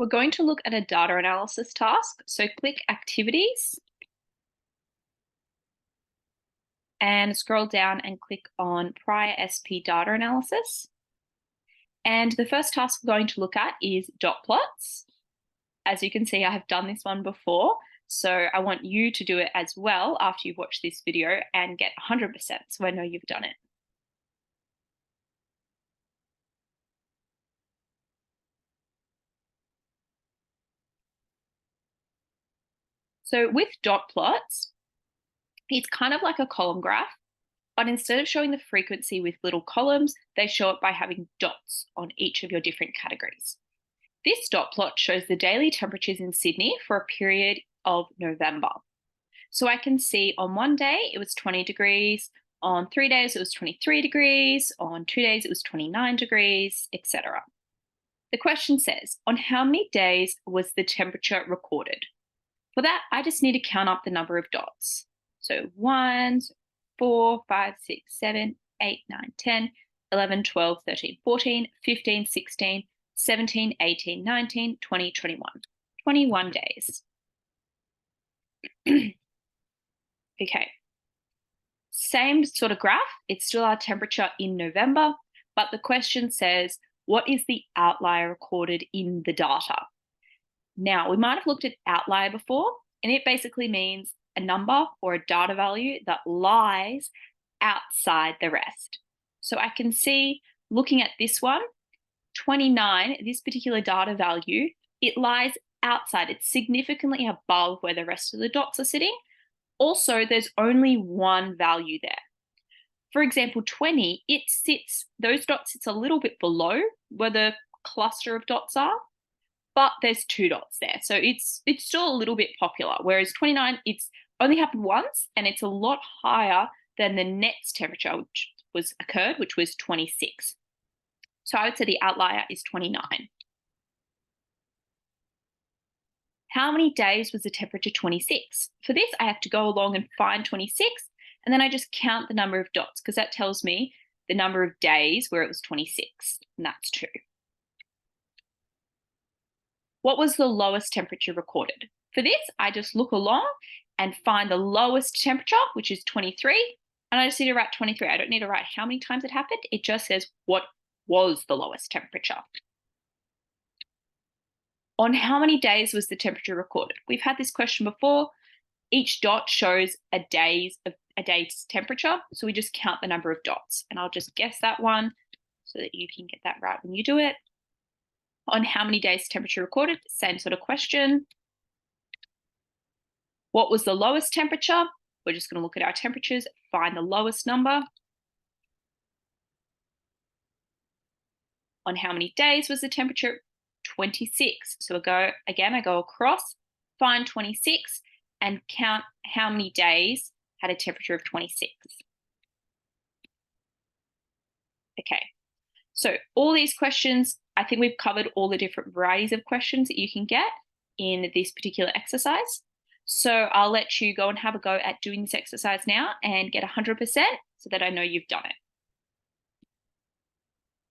We're going to look at a data analysis task. So click Activities and scroll down and click on Prior SP Data Analysis. And the first task we're going to look at is dot plots. As you can see, I have done this one before, so I want you to do it as well after you've watched this video and get 100%, so I know you've done it. So with dot plots, it's kind of like a column graph, but instead of showing the frequency with little columns, they show it by having dots on each of your different categories. This dot plot shows the daily temperatures in Sydney for a period of November. So I can see on one day it was 20 degrees, on 3 days it was 23 degrees, on 2 days it was 29 degrees, etc. The question says, on how many days was the temperature recorded? For that, I just need to count up the number of dots. So 1, 4, 5, 6, 7, 8, 9, 10, 11, 12, 13, 14, 15, 16, 17, 18, 19, 20, 21. 21 days. Okay. Same sort of graph. It's still our temperature in November, but the question says, what is the outlier recorded in the data? Now, we might have looked at outlier before, and it basically means a number or a data value that lies outside the rest. So I can see, looking at this one, 29, this particular data value, it lies outside. It's significantly above where the rest of the dots are sitting. Also, there's only one value there. For example, 20, those dots sits a little bit below where the cluster of dots are, but there's 2 dots there. So it's still a little bit popular, whereas 29, it's only happened once and it's a lot higher than the next temperature which was 26. So I would say the outlier is 29. How many days was the temperature 26? For this, I have to go along and find 26, and then I just count the number of dots because that tells me the number of days where it was 26, and that's 2. What was the lowest temperature recorded? For this, I just look along and find the lowest temperature, which is 23, and I just need to write 23. I don't need to write how many times it happened. It just says what was the lowest temperature. On how many days was the temperature recorded? We've had this question before. Each dot shows a day's temperature, so we just count the number of dots. And I'll just guess that one so that you can get that right when you do it. On how many days temperature recorded? Same sort of question. What was the lowest temperature? We're just going to look at our temperatures, find the lowest number. On how many days was the temperature? 26. So I go across, find 26, and count how many days had a temperature of 26. Okay, so all these questions, I think we've covered all the different varieties of questions that you can get in this particular exercise. So I'll let you go and have a go at doing this exercise now and get 100% so that I know you've done it.